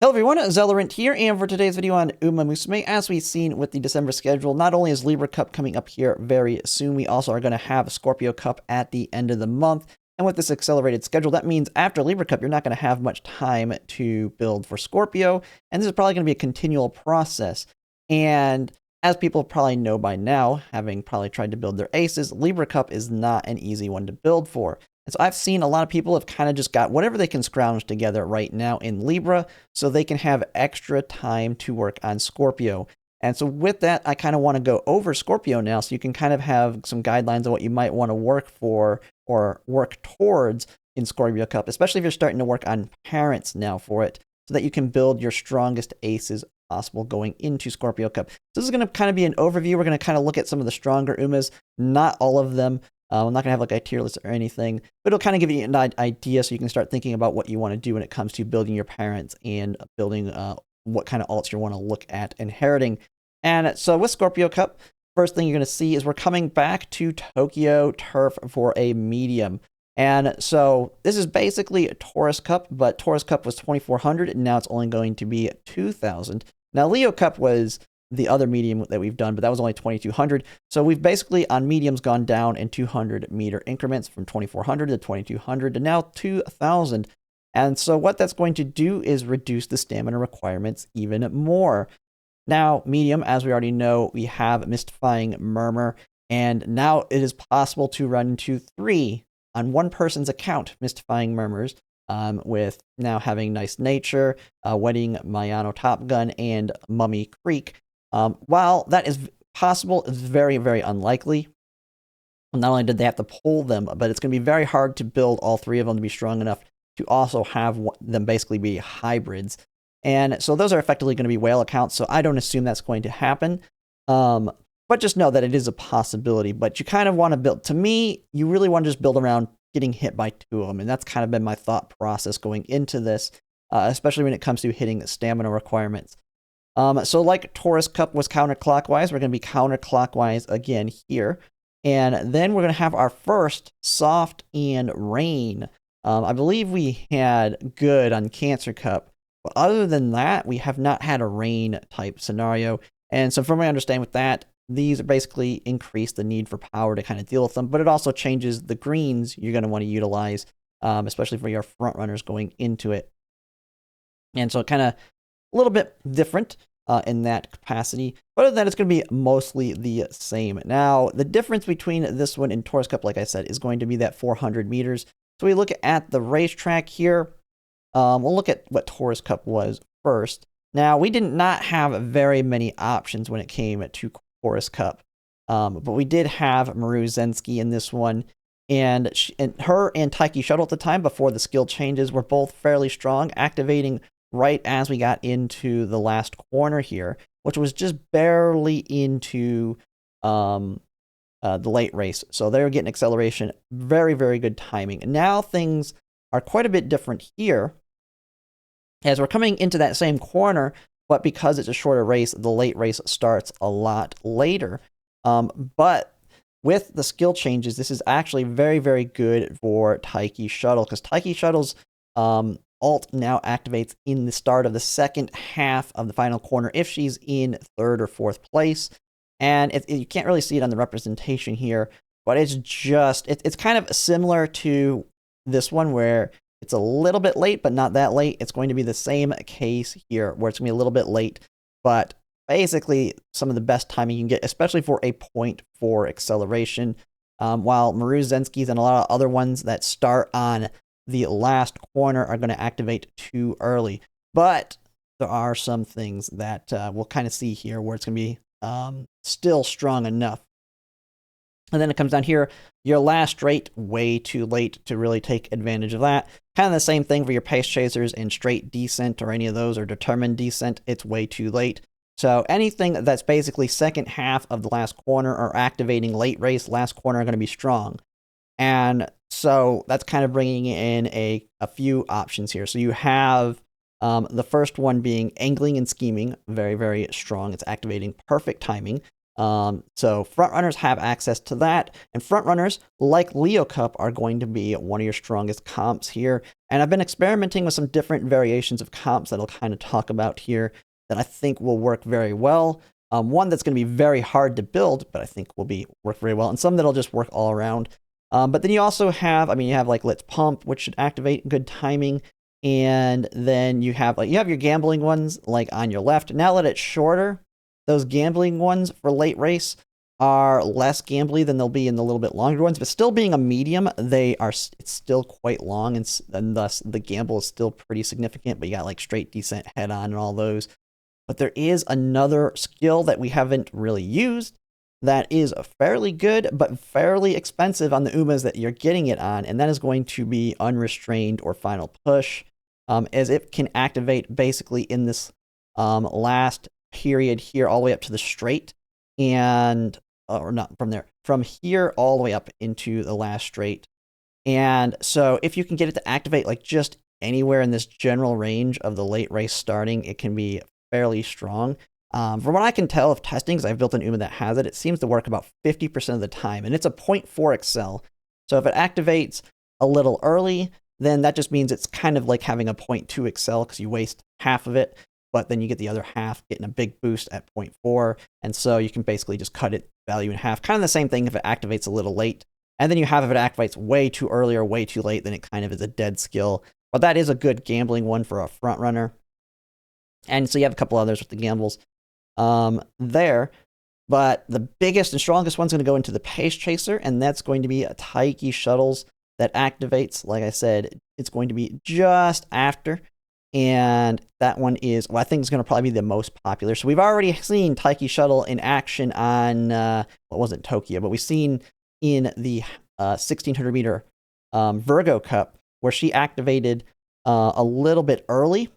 Hello everyone, Zellerant here, and for today's video on Umamusume, as we've seen with the December schedule, not only is Libra Cup coming up here very soon, we also are going to have Scorpio Cup at the end of the month. And with this accelerated schedule, that means after Libra Cup, you're not going to have much time to build for Scorpio, and this is probably going to be a continual process. And as people probably know by now, having probably tried to build their aces, Libra Cup is not an easy one to build for. And so I've seen a lot of people have kind of just got whatever they can scrounge together right now in Libra so they can have extra time to work on Scorpio. And so with that, I kind of want to go over Scorpio now so you can kind of have some guidelines on what you might want to work for or work towards in Scorpio Cup, especially if you're starting to work on parents now for it so that you can build your strongest aces possible going into Scorpio Cup. So this is going to kind of be an overview. We're going to kind of look at some of the stronger Umas, not all of them. I'm not going to have like a tier list or anything, but it'll kind of give you an idea so you can start thinking about what you want to do when it comes to building your parents and building what kind of alts you want to look at inheriting. And so with Scorpio Cup, first thing you're going to see is we're coming back to Tokyo Turf for a medium. And so this is basically a Taurus Cup, but Taurus Cup was 2,400 and now it's only going to be 2,000. Now Leo Cup was the other medium that we've done, but that was only 2,200. So we've basically on mediums gone down in 200-meter increments from 2,400 to 2,200 to now 2,000. And so what that's going to do is reduce the stamina requirements even more. Now, medium, as we already know, we have Mystifying Murmur, and now it is possible to run into 3 on one person's account Mystifying Murmurs, with now having Nice Nature, Wedding Mayano Top Gun, and Mummy Creek. While that is possible, it's very, very unlikely. Not only did they have to pull them, but it's going to be very hard to build all 3 of them to be strong enough to also have them basically be hybrids. And so those are effectively going to be whale accounts, so I don't assume that's going to happen. But just know that it is a possibility. But you kind of want to build, to me, you really want to just build around getting hit by 2 of them. And that's kind of been my thought process going into this, especially when it comes to hitting stamina requirements. So like Taurus Cup was counterclockwise, we're going to be counterclockwise again here. And then we're going to have our first soft and rain. I believe we had good on Cancer Cup. But other than that, we have not had a rain type scenario. And so from what I understand with that, these basically increase the need for power to kind of deal with them. But it also changes the greens you're going to want to utilize, especially for your front runners going into it. And so kind of a little bit different in that capacity, but other than that, it's going to be mostly the same. Now, the difference between this one and Taurus Cup, like I said, is going to be that 400 meters. So we look at the racetrack here. We'll look at what Taurus Cup was first. Now, we did not have very many options when it came to Taurus Cup, but we did have Maru Zensky in this one. And her and Taiki Shuttle at the time, before the skill changes, were both fairly strong, activating right as we got into the last corner here, which was just barely into the late race. So they were getting acceleration, very, very good timing. And now things are quite a bit different here as we're coming into that same corner, but because it's a shorter race, the late race starts a lot later. But with the skill changes, this is actually very, very good for Taiki Shuttle, because Taiki Shuttle's ult now activates in the start of the second half of the final corner if she's in 3rd or 4th place. And you can't really see it on the representation here, but it's just, it's kind of similar to this one where it's a little bit late, but not that late. It's going to be the same case here where it's going to be a little bit late, but basically some of the best timing you can get, especially for a 0.4 acceleration. While Maru Zensky's and a lot of other ones that start on the last corner are going to activate too early. But there are some things that we'll kind of see here where it's going to be still strong enough. And then it comes down here, your last straight, way too late to really take advantage of that. Kind of the same thing for your pace chasers and straight descent or any of those, or determined descent, it's way too late. So anything that's basically second half of the last corner or activating late race, last corner are going to be strong. And so that's kind of bringing in a few options here. So you have the first one being Angling and Scheming, very, very strong. It's activating perfect timing. So front runners have access to that, and front runners like Leo Cup are going to be one of your strongest comps here. And I've been experimenting with some different variations of comps that I'll kind of talk about here that I think will work very well. One that's going to be very hard to build, but I think will work very well, and some that'll just work all around. But then you also have, you have like Let's Pump, which should activate good timing. And then you have your gambling ones like on your left. Now that it's shorter, those gambling ones for late race are less gambly than they'll be in the little bit longer ones, but still being a medium, it's still quite long, and thus the gamble is still pretty significant, but you got like straight descent, head on, and all those. But there is another skill that we haven't really used that is fairly good, but fairly expensive on the Umas that you're getting it on, and that is going to be Unrestrained or Final Push, as it can activate basically in this last period here all the way up to the straight, and or not from there, from here all the way up into the last straight. And so if you can get it to activate like just anywhere in this general range of the late race starting, it can be fairly strong. From what I can tell of testing, because I've built an Uma that has it, it seems to work about 50% of the time, and it's a 0.4 excel. So if it activates a little early, then that just means it's kind of like having a 0.2 excel because you waste half of it, but then you get the other half getting a big boost at 0.4, and so you can basically just cut it value in half. Kind of the same thing if it activates a little late, and then you have if it activates way too early or way too late, then it kind of is a dead skill. But that is a good gambling one for a front runner. And so you have a couple others with the gambles there. But the biggest and strongest one's going to go into the Pace Chaser, and that's going to be a Taiki Shuttles that activates. Like I said, it's going to be just after. And that one is, well, I think it's going to probably be the most popular. So we've already seen Taiki Shuttle in action on, what wasn't Tokyo, but we've seen in the 1600 meter Virgo Cup, where she activated a little bit early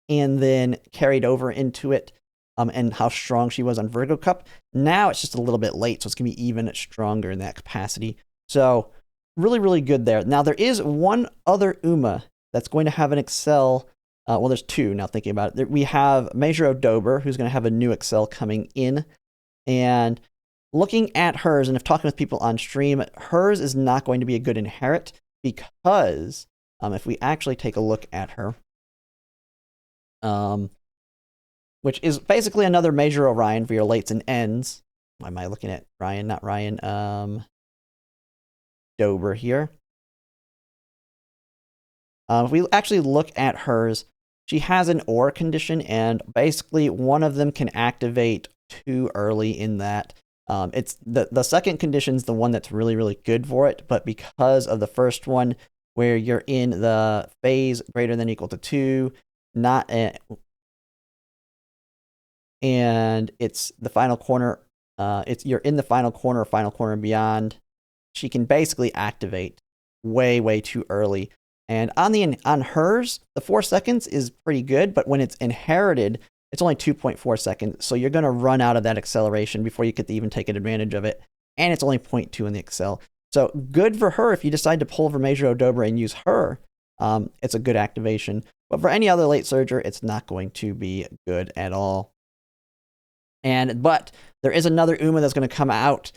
and then carried over into it, and how strong she was on Virgo Cup. Now it's just a little bit late, so it's going to be even stronger in that capacity. So really, really good there. Now there is one other Uma that's going to have an Excel. Well, there's two now thinking about it. We have Meijiro Dober, who's going to have a new Excel coming in. And looking at hers, and if talking with people on stream, hers is not going to be a good inherit because if we actually take a look at her, which is basically another Major Orion for your lates and ends. Why am I looking at Ryan? Not Ryan. Dober here. If we actually look at hers, she has an ore condition, and basically one of them can activate too early in that. It's the second condition is the one that's really, really good for it, but because of the first one, where you're in the phase greater than or equal to 2, and it's the final corner, you're in the final corner or final corner and beyond, she can basically activate way, way too early. And on hers, the 4 seconds is pretty good, but when it's inherited, it's only 2.4 seconds. So you're going to run out of that acceleration before you get to even take advantage of it. And it's only 0.2 in the Excel. So good for her if you decide to pull for Meijiro Dober and use her. It's a good activation. But for any other late surger, it's not going to be good at all. But there is another Uma that's going to come out.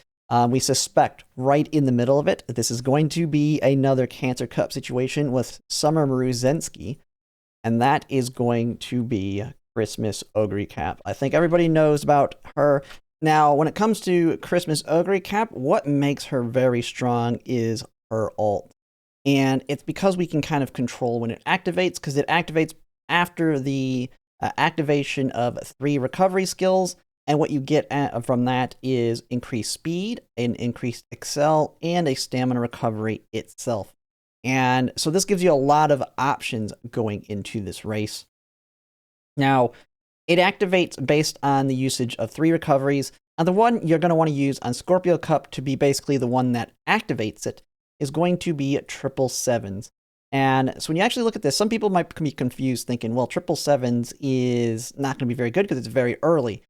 We suspect right in the middle of it, this is going to be another Cancer Cup situation with Summer Maruzensky, and that is going to be Christmas Oguri Cap. I think everybody knows about her. Now, when it comes to Christmas Oguri Cap, what makes her very strong is her ult. And it's because we can kind of control when it activates, because it activates after the activation of 3 recovery skills. And what you get from that is increased speed, an increased excel, and a stamina recovery itself. And so this gives you a lot of options going into this race. Now, it activates based on the usage of 3 recoveries. And the one you're going to want to use on Scorpio Cup to be basically the one that activates it is going to be 777s. And so when you actually look at this, some people might be confused thinking, well, 777s is not going to be very good because it's very early.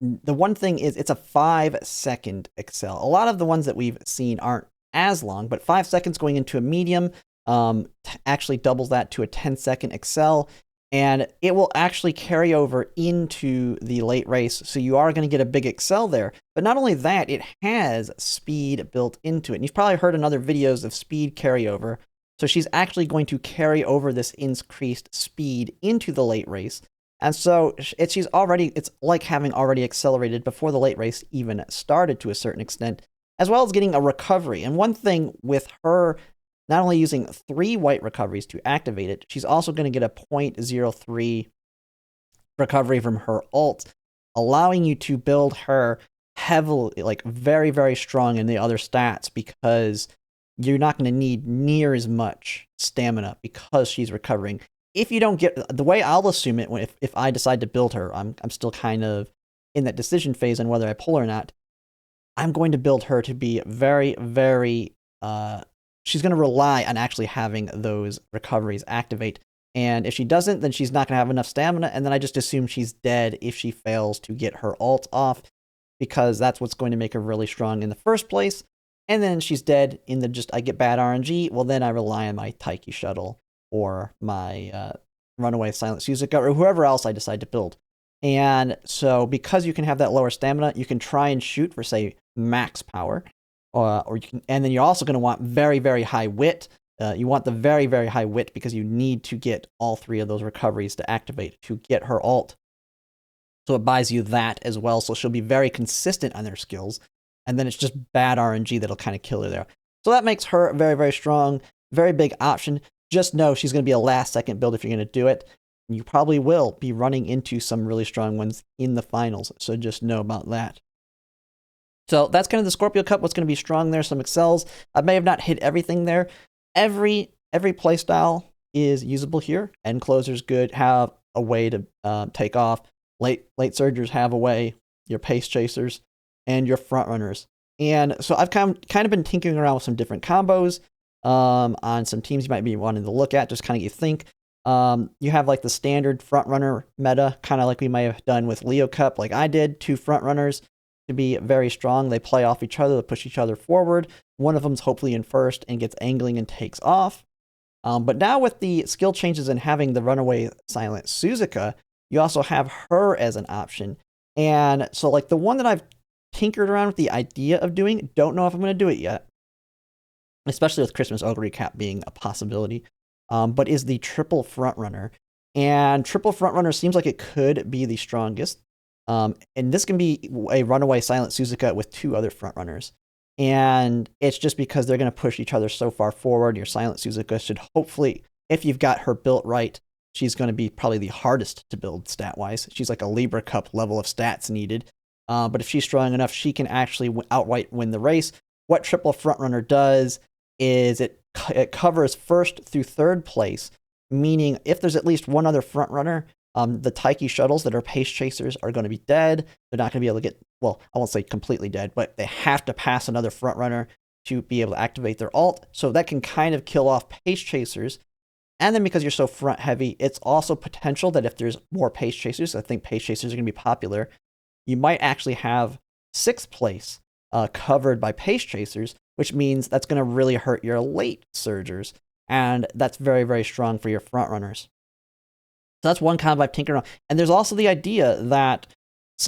The one thing is it's a 5-second excel. A lot of the ones that we've seen aren't as long, but 5 seconds going into a medium actually doubles that to a 10-second excel. and it will actually carry over into the late race. So you are going to get a big excel there. But not only that, it has speed built into it. And you've probably heard in other videos of speed carryover. So she's actually going to carry over this increased speed into the late race. And so it's like having already accelerated before the late race even started to a certain extent, as well as getting a recovery. And one thing with her not only using 3 white recoveries to activate it, she's also going to get a 0.03 recovery from her ult, allowing you to build her heavily, like very, very strong in the other stats, because you're not going to need near as much stamina because she's recovering. If you don't get the way I'll assume it, if I decide to build her, I'm still kind of in that decision phase on whether I pull her or not. I'm going to build her to be very, very she's going to rely on actually having those recoveries activate. And if she doesn't, then she's not going to have enough stamina. And then I just assume she's dead if she fails to get her ult off, because that's what's going to make her really strong in the first place. And then she's dead in the I get bad RNG. Well, then I rely on my Taiki Shuttle or my Runaway Silent Suzuka or whoever else I decide to build. And so because you can have that lower stamina, you can try and shoot for, say, max power. Or you can, and then you're also going to want very, very high wit. You want the very, very high wit because you need to get all 3 of those recoveries to activate to get her ult. So it buys you that as well. So she'll be very consistent on their skills. And then it's just bad RNG that'll kind of kill her there. So that makes her very, very strong, very big option. Just know she's going to be a last-second build if you're going to do it. You probably will be running into some really strong ones in the finals. So just know about that. So that's kind of the Scorpio Cup, what's going to be strong there, some excels. I may have not hit everything there. Every playstyle is usable here. End closers good, have a way to take off. Late surgers have a way, your pace chasers, and your front runners. And so I've kind of been tinkering around with some different combos on some teams you might be wanting to look at, just kind of you think. You have like the standard front runner meta, kind of like we might have done with Leo Cup, like I did, 2 front runners to be very strong. They play off each other, they push each other forward. One of them's hopefully in first and gets angling and takes off. But now with the skill changes and having the Runaway Silent Suzuka, you also have her as an option. And so like the one that I've tinkered around with the idea of doing, don't know if I'm going to do it yet, especially with Christmas Oguri Cap being a possibility, but is the triple front runner. And triple front runner seems like it could be the strongest. And this can be a Runaway Silent Suzuka with 2 other front runners. And it's just because they're going to push each other so far forward. Your Silent Suzuka should hopefully, if you've got her built right, she's going to be probably the hardest to build stat-wise. She's like a Libra Cup level of stats needed. But if she's strong enough, she can actually outright win the race. What triple front runner does is it covers first through third place, meaning if there's at least one other front runner, the Taiki shuttles that are pace chasers are going to be dead. They're not going to be able to get, well, I won't say completely dead, but they have to pass another front runner to be able to activate their ult. So that can kind of kill off pace chasers. And then because you're so front heavy, it's also potential that if there's more pace chasers, I think pace chasers are going to be popular, you might actually have 6th place covered by pace chasers, which means that's going to really hurt your late surgers. And that's very, very strong for your front runners. So that's one combo I've tinkered on. And there's also the idea that,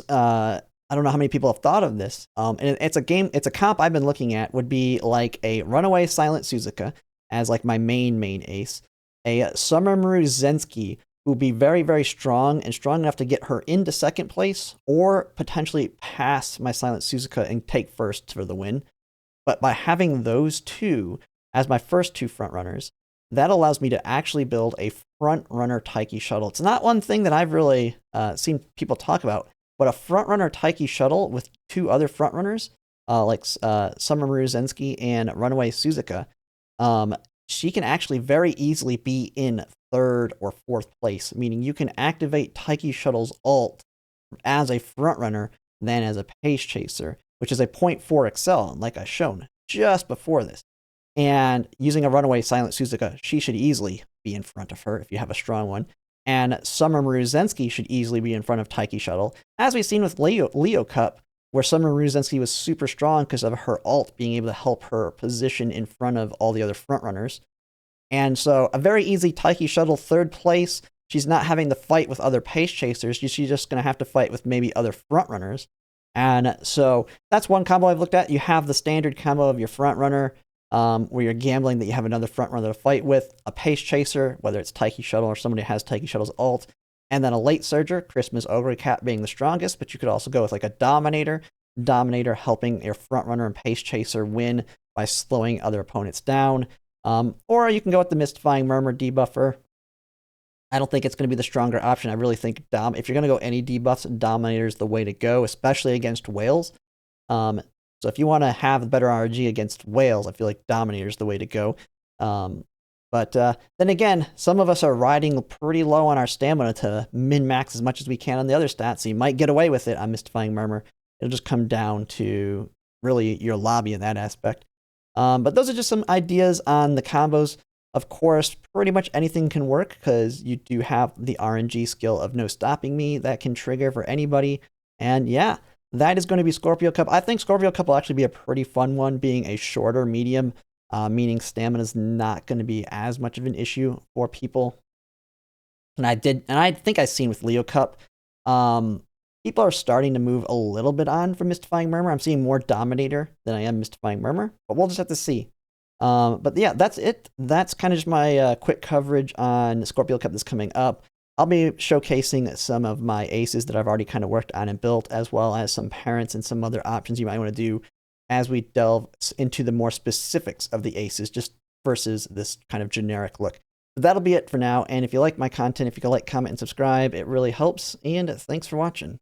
I don't know how many people have thought of this. And it's a comp I've been looking at, would be like a Runaway Silent Suzuka as like my main ace. A Summermaru Zensky who would be very, very strong and strong enough to get her into 2nd place or potentially pass my Silent Suzuka and take first for the win. But by having those 2 as my first 2 front runners, that allows me to actually build a front runner Taiki shuttle. It's not one thing that I've really seen people talk about, but a front runner Taiki shuttle with 2 other front runners, like Summermaru Zensky and Runaway Suzuka, she can actually very easily be in 3rd or 4th place, meaning you can activate Taiki Shuttle's ult as a front runner than as a pace chaser, which is a 0.4 excel, like I've shown just before this. And using a Runaway Silent Suzuka, she should easily be in front of her if you have a strong one. And Summermaru Zensky should easily be in front of Taiki Shuttle, as we've seen with Leo Cup, where Summermaru Zensky was super strong because of her ult being able to help her position in front of all the other front runners. And so a very easy Taiki Shuttle 3rd place she's not having to fight with other pace chasers. She's just going to have to fight with maybe other front runners. And so that's one combo I've looked at. You have the standard combo of your front runner, where you're gambling that you have another front runner to fight with, a pace chaser, whether it's Taiki Shuttle or somebody has Taiki Shuttle's ult, and then a late surger, Christmas Oguri Cap being the strongest, but you could also go with like a Dominator. Dominator helping your front runner and pace chaser win by slowing other opponents down. Or you can go with the Mystifying Murmur debuffer. I don't think it's going to be the stronger option. I really think if you're going to go any debuffs, Dominator is the way to go, especially against whales. So if you want to have better RNG against whales, I feel like Dominator is the way to go. But then again, some of us are riding pretty low on our stamina to min-max as much as we can on the other stats, so you might get away with it on Mystifying Murmur. It'll just come down to really your lobby in that aspect. But those are just some ideas on the combos. Of course, pretty much anything can work because you do have the RNG skill of No Stopping Me that can trigger for anybody. And yeah, that is going to be Scorpio Cup. I think Scorpio Cup will actually be a pretty fun one, being a shorter medium, meaning stamina is not going to be as much of an issue for people. And I think I've seen with Leo Cup, people are starting to move a little bit on from Mystifying Murmur. I'm seeing more Dominator than I am Mystifying Murmur, but we'll just have to see. But yeah, that's it. That's kind of just my quick coverage on Scorpio Cup that's coming up. I'll be showcasing some of my aces that I've already kind of worked on and built, as well as some parents and some other options you might want to do as we delve into the more specifics of the aces, just versus this kind of generic look. But that'll be it for now. And if you like my content, if you could like, comment, and subscribe, it really helps. And thanks for watching.